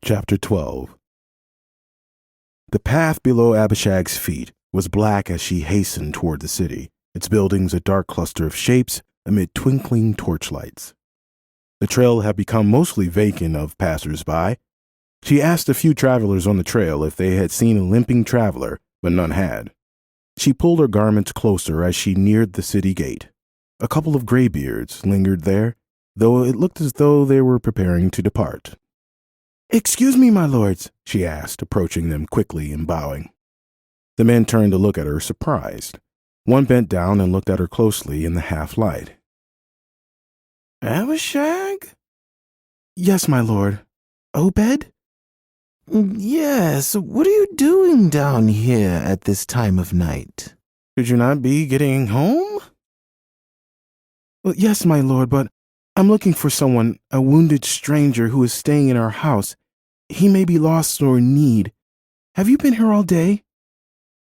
Chapter 12. The path below Abishag's feet was black as she hastened toward the city, its buildings a dark cluster of shapes amid twinkling torchlights. The trail had become mostly vacant of passers-by. She asked a few travelers on the trail if they had seen a limping traveler, but none had. She pulled her garments closer as she neared the city gate. A couple of graybeards lingered there, though it looked as though they were preparing to depart. "Excuse me, my lords," she asked, approaching them quickly and bowing. The men turned to look at her, surprised. One bent down and looked at her closely in the half-light. "Abishag?" "Yes, my lord. Obed?" "Yes, what are you doing down here at this time of night?" "Should you not be getting home?" "Well, yes, my lord, but I'm looking for someone, a wounded stranger who is staying in our house. He may be lost or in need. Have you been here all day?"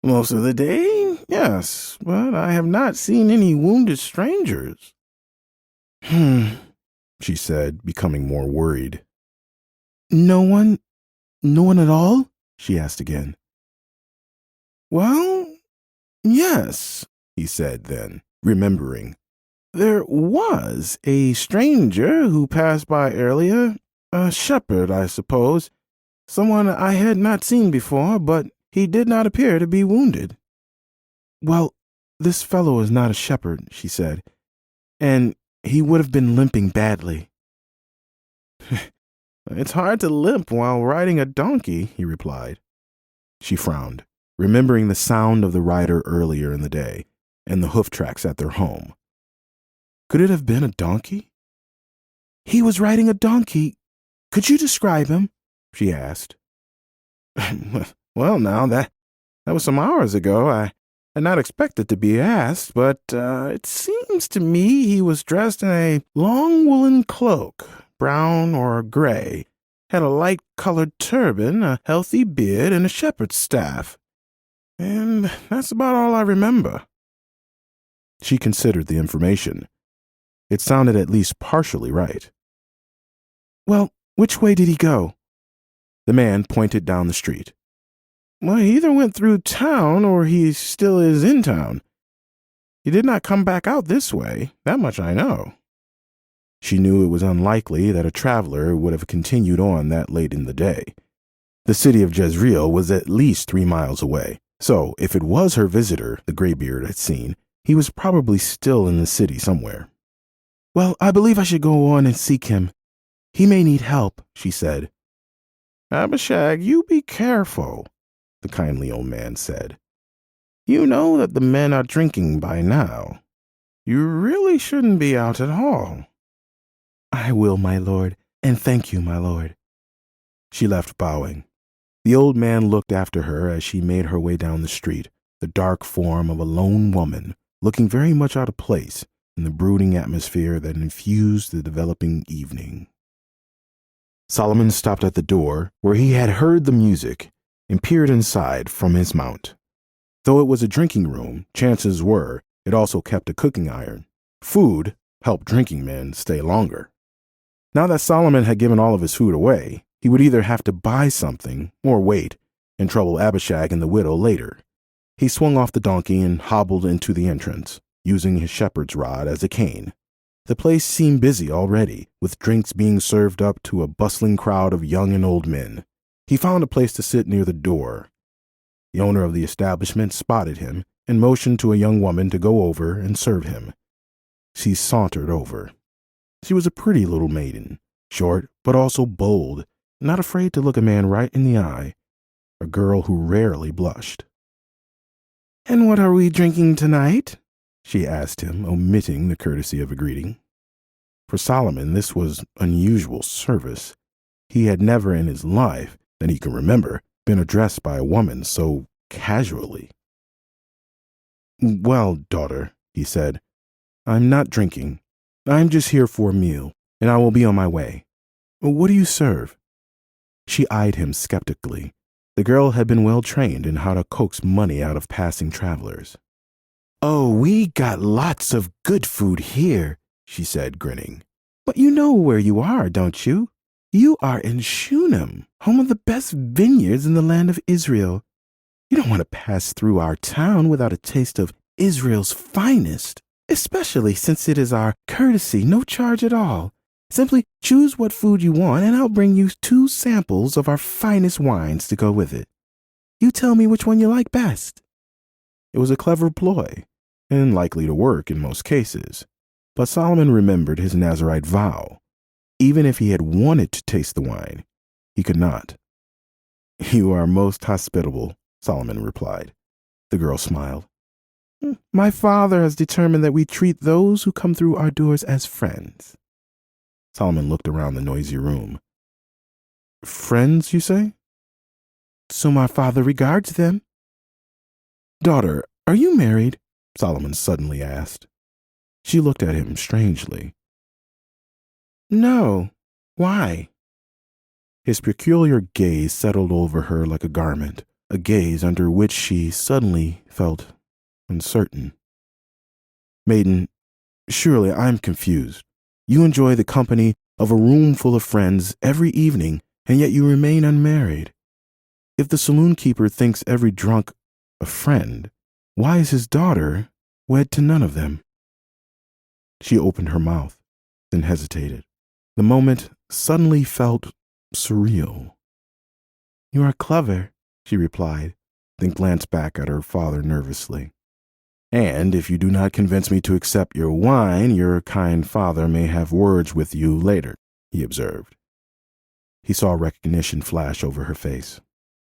"Most of the day, yes, but I have not seen any wounded strangers." She said, becoming more worried. No one at all?" she asked again. "Well, yes," he said then, remembering. "There was a stranger who passed by earlier, a shepherd, I suppose, someone I had not seen before, but he did not appear to be wounded." "Well, this fellow is not a shepherd," she said, "and he would have been limping badly." "It's hard to limp while riding a donkey," he replied. She frowned, remembering the sound of the rider earlier in the day and the hoof tracks at their home. Could it have been a donkey? "He was riding a donkey. Could you describe him?" she asked. "Well, now, that was some hours ago. I had not expected to be asked, but it seems to me he was dressed in a long woolen cloak, brown or gray, had a light-colored turban, a healthy beard, and a shepherd's staff. And that's about all I remember." She considered the information. It sounded at least partially right. "Well, which way did he go?" The man pointed down the street. "Well, he either went through town or he still is in town. He did not come back out this way, that much I know." She knew it was unlikely that a traveler would have continued on that late in the day. The city of Jezreel was at least 3 miles away, so if it was her visitor the graybeard had seen, he was probably still in the city somewhere. "Well, I believe I should go on and seek him. He may need help," she said. "Abishag, you be careful," the kindly old man said. "You know that the men are drinking by now. You really shouldn't be out at all." "I will, my lord, and thank you, my lord." She left bowing. The old man looked after her as she made her way down the street, the dark form of a lone woman, looking very much out of place in the brooding atmosphere that infused the developing evening. Solomon stopped at the door where he had heard the music and peered inside from his mount. Though it was a drinking room, chances were it also kept a cooking iron. Food helped drinking men stay longer. Now that Solomon had given all of his food away, he would either have to buy something or wait and trouble Abishag and the widow later. He swung off the donkey and hobbled into the entrance, using his shepherd's rod as a cane. The place seemed busy already, with drinks being served up to a bustling crowd of young and old men. He found a place to sit near the door. The owner of the establishment spotted him and motioned to a young woman to go over and serve him. She sauntered over. She was a pretty little maiden, short but also bold, not afraid to look a man right in the eye, a girl who rarely blushed. "And what are we drinking tonight?" she asked him, omitting the courtesy of a greeting. For Solomon, this was unusual service. He had never in his life, that he could remember, been addressed by a woman so casually. "Well, daughter," he said, "I'm not drinking. I'm just here for a meal, and I will be on my way. What do you serve?" She eyed him skeptically. The girl had been well trained in how to coax money out of passing travelers. "Oh, we got lots of good food here," she said, grinning. "But you know where you are, don't you? You are in Shunem, home of the best vineyards in the land of Israel. You don't want to pass through our town without a taste of Israel's finest, especially since it is our courtesy, no charge at all. Simply choose what food you want, and I'll bring you 2 samples of our finest wines to go with it. You tell me which one you like best. It was a clever ploy, and likely to work in most cases. But Solomon remembered his Nazirite vow. Even if he had wanted to taste the wine, he could not. You are most hospitable, Solomon replied. The girl smiled. My father has determined that we treat those who come through our doors as friends. Solomon looked around the noisy room. Friends, you say? So my father regards them. Daughter, are you married? Solomon suddenly asked. She looked at him strangely. No. Why? His peculiar gaze settled over her like a garment, a gaze under which she suddenly felt uncertain. Maiden, surely I'm confused. You enjoy the company of a room full of friends every evening, and yet you remain unmarried. If the saloon keeper thinks every drunk a friend, why is his daughter wed to none of them? She opened her mouth, then hesitated. The moment suddenly felt surreal. You are clever, she replied, then glanced back at her father nervously. And if you do not convince me to accept your wine, your kind father may have words with you later, he observed. He saw recognition flash over her face.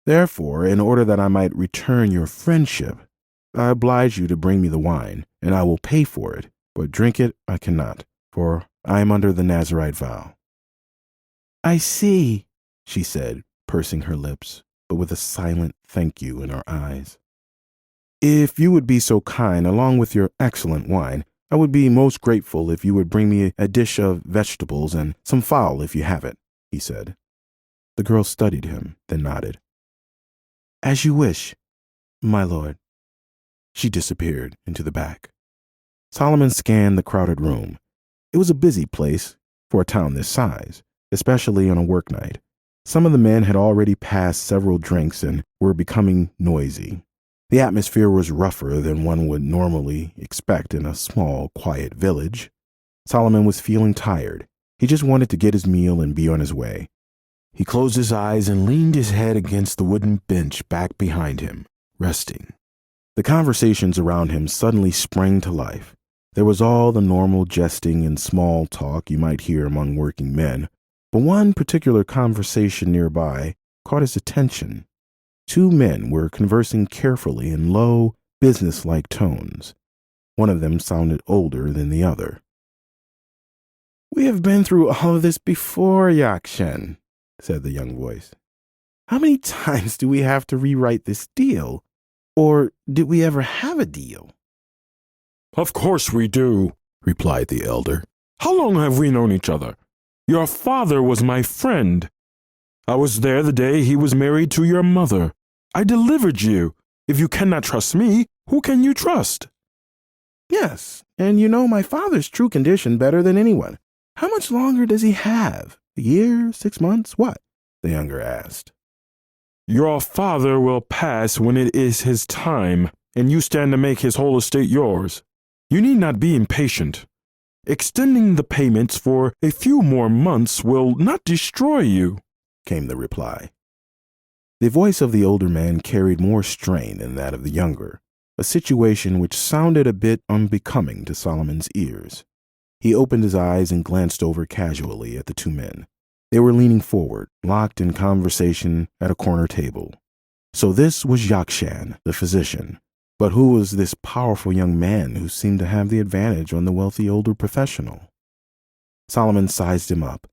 Therefore, in order that I might return your friendship, I oblige you to bring me the wine, and I will pay for it, but drink it I cannot, for I am under the Nazirite vow. I see, she said, pursing her lips, but with a silent thank you in her eyes. If you would be so kind, along with your excellent wine, I would be most grateful if you would bring me a dish of vegetables and some fowl if you have it, he said. The girl studied him, then nodded. As you wish, my lord. She disappeared into the back. Solomon scanned the crowded room. It was a busy place for a town this size, especially on a work night. Some of the men had already passed several drinks and were becoming noisy. The atmosphere was rougher than one would normally expect in a small, quiet village. Solomon was feeling tired. He just wanted to get his meal and be on his way. He closed his eyes and leaned his head against the wooden bench back behind him, resting. The conversations around him suddenly sprang to life. There was all the normal jesting and small talk you might hear among working men, but one particular conversation nearby caught his attention. 2 men were conversing carefully in low, businesslike tones. One of them sounded older than the other. We have been through all of this before, Yakshen, said the young voice. How many times do we have to rewrite this deal? Or did we ever have a deal? Of course we do, replied the elder. How long have we known each other? Your father was my friend. I was there the day he was married to your mother. I delivered you. If you cannot trust me, who can you trust? Yes, and you know my father's true condition better than anyone. How much longer does he have? A year, 6 months, what? The younger asked. Your father will pass when it is his time, and you stand to make his whole estate yours. You need not be impatient. Extending the payments for a few more months will not destroy you, came the reply. The voice of the older man carried more strain than that of the younger, a situation which sounded a bit unbecoming to Solomon's ears. He opened his eyes and glanced over casually at the 2 men. They were leaning forward, locked in conversation at a corner table. So this was Yakshan, the physician. But who was this powerful young man who seemed to have the advantage on the wealthy older professional? Solomon sized him up.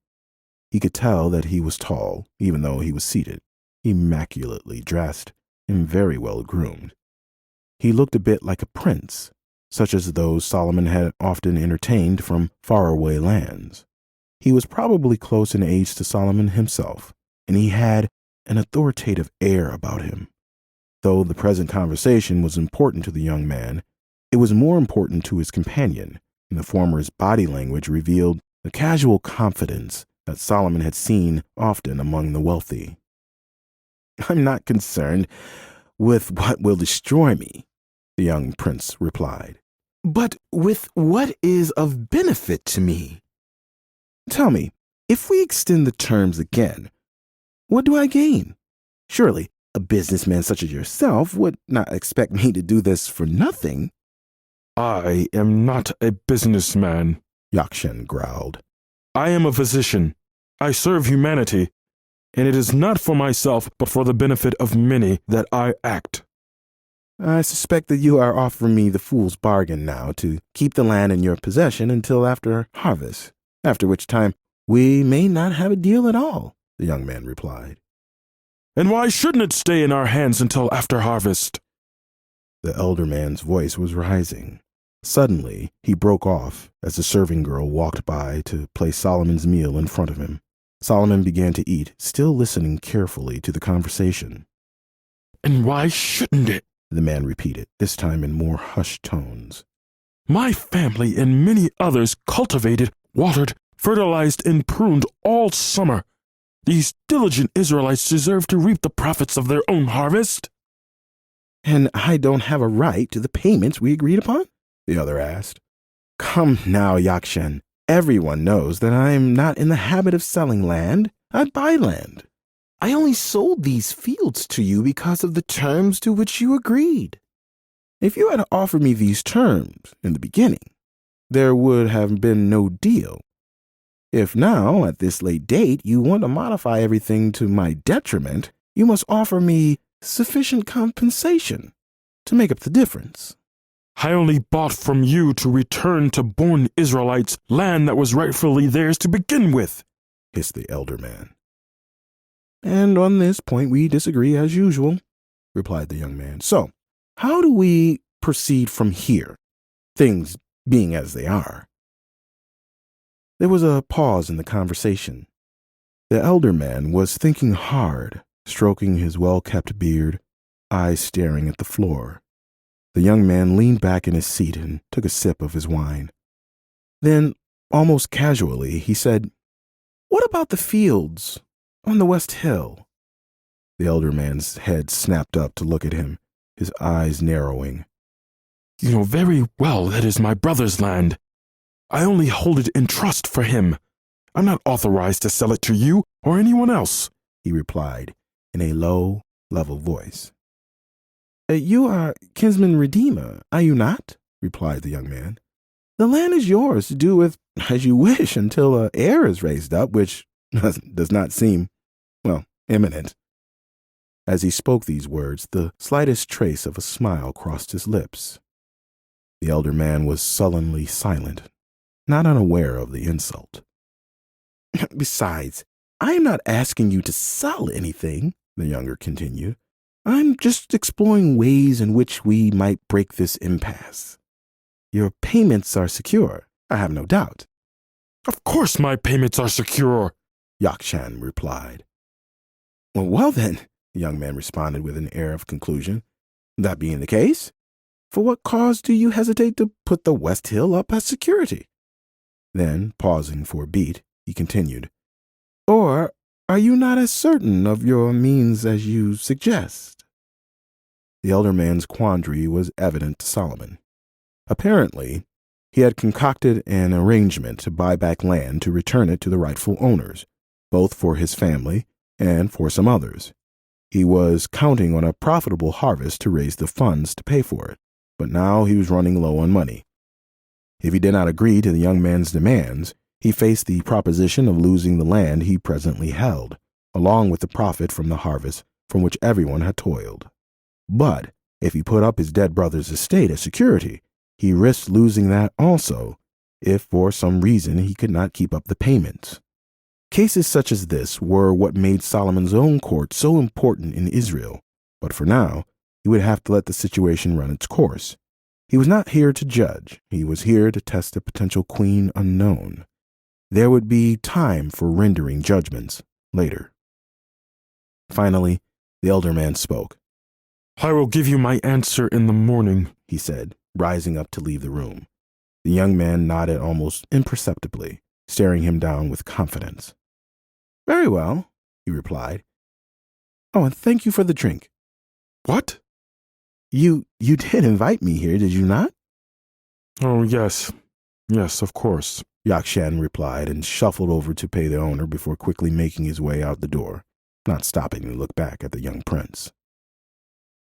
He could tell that he was tall, even though he was seated, immaculately dressed, and very well groomed. He looked a bit like a prince, such as those Solomon had often entertained from faraway lands. He was probably close in age to Solomon himself, and he had an authoritative air about him. Though the present conversation was important to the young man, it was more important to his companion, and the former's body language revealed a casual confidence that Solomon had seen often among the wealthy. "I'm not concerned with what will destroy me," the young prince replied. But with what is of benefit to me? "Tell me, if we extend the terms again, what do I gain? Surely a businessman such as yourself would not expect me to do this for nothing." I am not a businessman, Yakshan growled. I am a physician. I serve humanity, and it is not for myself but for the benefit of many that I act. "I suspect that you are offering me the fool's bargain now to keep the land in your possession until after harvest, after which time we may not have a deal at all," the young man replied. And why shouldn't it stay in our hands until after harvest? The elder man's voice was rising. Suddenly, he broke off as the serving girl walked by to place Solomon's meal in front of him. Solomon began to eat, still listening carefully to the conversation. And why shouldn't it? The man repeated, this time in more hushed tones. My family and many others cultivated, watered, fertilized, and pruned all summer. These diligent Israelites deserve to reap the profits of their own harvest. "And I don't have a right to the payments we agreed upon?" the other asked. "Come now, Yakshan. Everyone knows that I am not in the habit of selling land. I buy land." I only sold these fields to you because of the terms to which you agreed. "If you had offered me these terms in the beginning, there would have been no deal. If now, at this late date, you want to modify everything to my detriment, you must offer me sufficient compensation to make up the difference." I only bought from you to return to born Israelites land that was rightfully theirs to begin with, hissed the elder man. "And on this point we disagree as usual," replied the young man. "So, how do we proceed from here, things being as they are?" There was a pause in the conversation. The elder man was thinking hard, stroking his well-kept beard, eyes staring at the floor. The young man leaned back in his seat and took a sip of his wine. Then, almost casually, he said, "What about the fields on the West Hill?" The elder man's head snapped up to look at him, his eyes narrowing. You know very well that is my brother's land. I only hold it in trust for him. I'm not authorized to sell it to you or anyone else, he replied in a low, level voice. "You are kinsman redeemer, are you not?" replied the young man. "The land is yours to do with as you wish until an heir is raised up, which does not seem, imminent." As he spoke these words, the slightest trace of a smile crossed his lips. The elder man was sullenly silent, not unaware of the insult. "Besides, I am not asking you to sell anything," the younger continued. "I'm just exploring ways in which we might break this impasse. Your payments are secure, I have no doubt." Of course my payments are secure, Yakshan replied. Well then, the young man responded with an air of conclusion, "that being the case, for what cause do you hesitate to put the West Hill up as security?" Then, pausing for a beat, he continued, "Or are you not as certain of your means as you suggest?" The elder man's quandary was evident to Solomon. Apparently, he had concocted an arrangement to buy back land to return it to the rightful owners, both for his family and for some others. He was counting on a profitable harvest to raise the funds to pay for it, but now he was running low on money. If he did not agree to the young man's demands, he faced the proposition of losing the land he presently held, along with the profit from the harvest from which everyone had toiled. But if he put up his dead brother's estate as security, he risked losing that also, if for some reason he could not keep up the payments. Cases such as this were what made Solomon's own court so important in Israel, but for now, he would have to let the situation run its course. He was not here to judge, he was here to test a potential queen unknown. There would be time for rendering judgments later. Finally, the elder man spoke. I will give you my answer in the morning, he said, rising up to leave the room. The young man nodded almost imperceptibly, staring him down with confidence. Very well, he replied. Oh, and thank you for the drink. What? You did invite me here, did you not? Oh, yes. Yes, of course, Yakshan replied and shuffled over to pay the owner before quickly making his way out the door, not stopping to look back at the young prince.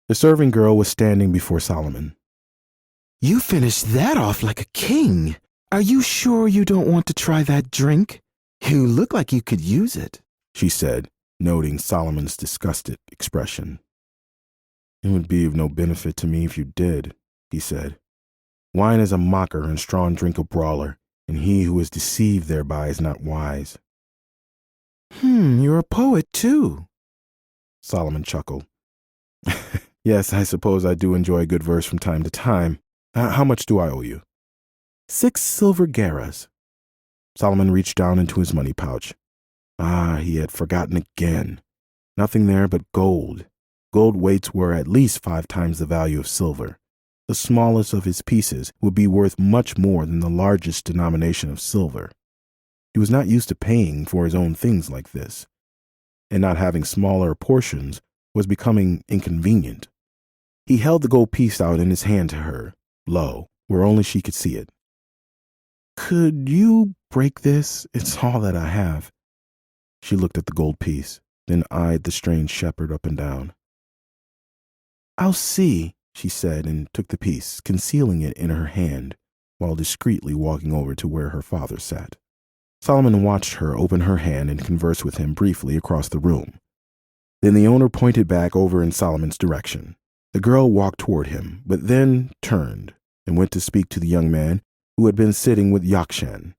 The serving girl was standing before Solomon. You finished that off like a king. Are you sure you don't want to try that drink? You look like you could use it, she said, noting Solomon's disgusted expression. It would be of no benefit to me if you did, he said. Wine is a mocker and strong drink a brawler, and he who is deceived thereby is not wise. You're a poet too. Solomon chuckled. Yes, I suppose I do enjoy a good verse from time to time. How much do I owe you? 6 silver gerahs. Solomon reached down into his money pouch. He had forgotten again. Nothing there but gold. Gold weights were at least 5 times the value of silver. The smallest of his pieces would be worth much more than the largest denomination of silver. He was not used to paying for his own things like this, and not having smaller portions was becoming inconvenient. He held the gold piece out in his hand to her, low, where only she could see it. Could you break this? It's all that I have. She looked at the gold piece, then eyed the strange shepherd up and down. I'll see, she said, and took the piece, concealing it in her hand, while discreetly walking over to where her father sat. Solomon watched her open her hand and converse with him briefly across the room. Then the owner pointed back over in Solomon's direction. The girl walked toward him, but then turned and went to speak to the young man who had been sitting with Yakshan.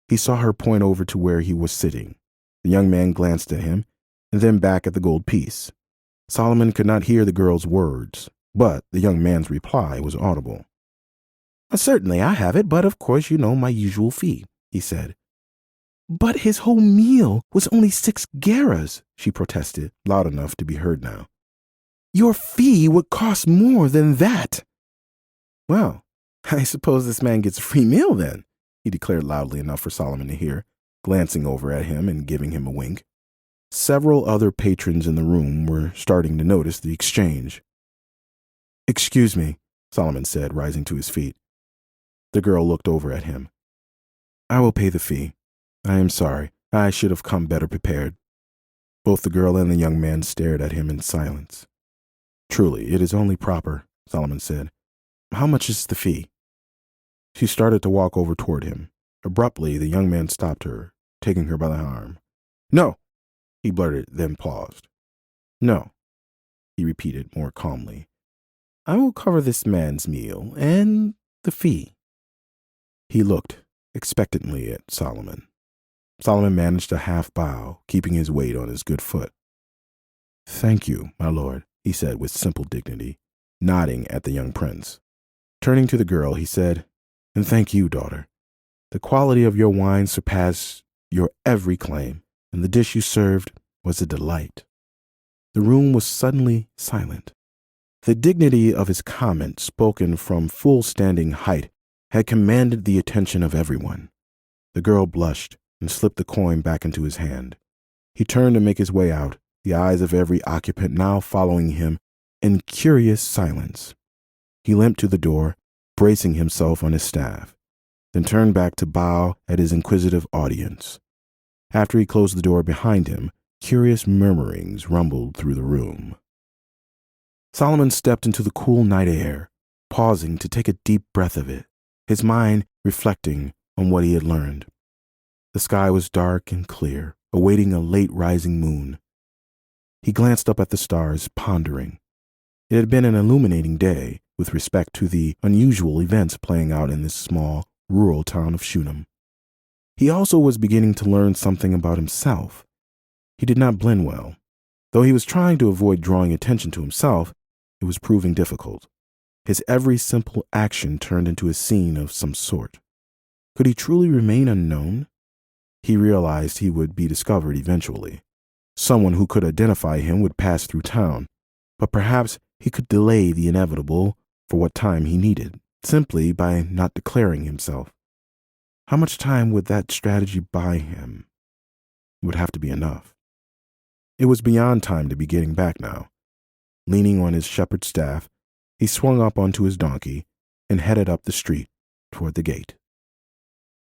He saw her point over to where he was sitting. The young man glanced at him and then back at the gold piece. Solomon could not hear the girl's words, but the young man's reply was audible. Certainly I have it, but of course you know my usual fee, he said. But his whole meal was only 6 gerahs, she protested, loud enough to be heard now. Your fee would cost more than that. Well, I suppose this man gets a free meal then, he declared loudly enough for Solomon to hear, glancing over at him and giving him a wink. Several other patrons in the room were starting to notice the exchange. Excuse me, Solomon said, rising to his feet. The girl looked over at him. I will pay the fee. I am sorry. I should have come better prepared. Both the girl and the young man stared at him in silence. Truly, it is only proper, Solomon said. How much is the fee? She started to walk over toward him. Abruptly, the young man stopped her, taking her by the arm. No, he blurted, then paused. No, he repeated more calmly. I will cover this man's meal and the fee. He looked expectantly at Solomon. Solomon managed a half bow, keeping his weight on his good foot. Thank you, my lord, he said with simple dignity, nodding at the young prince. Turning to the girl, he said, and thank you, daughter. The quality of your wine surpassed your every claim, and the dish you served was a delight. The room was suddenly silent. The dignity of his comment, spoken from full standing height, had commanded the attention of everyone. The girl blushed and slipped the coin back into his hand. He turned to make his way out, the eyes of every occupant now following him in curious silence. He limped to the door, bracing himself on his staff, then turned back to bow at his inquisitive audience. After he closed the door behind him, curious murmurings rumbled through the room. Solomon stepped into the cool night air, pausing to take a deep breath of it, his mind reflecting on what he had learned. The sky was dark and clear, awaiting a late rising moon. He glanced up at the stars, pondering. It had been an illuminating day with respect to the unusual events playing out in this small, rural town of Shunem. He also was beginning to learn something about himself. He did not blend well. Though he was trying to avoid drawing attention to himself, it was proving difficult. His every simple action turned into a scene of some sort. Could he truly remain unknown? He realized he would be discovered eventually. Someone who could identify him would pass through town, but perhaps he could delay the inevitable for what time he needed, simply by not declaring himself. How much time would that strategy buy him? It would have to be enough. It was beyond time to be getting back now. Leaning on his shepherd's staff, he swung up onto his donkey and headed up the street toward the gate.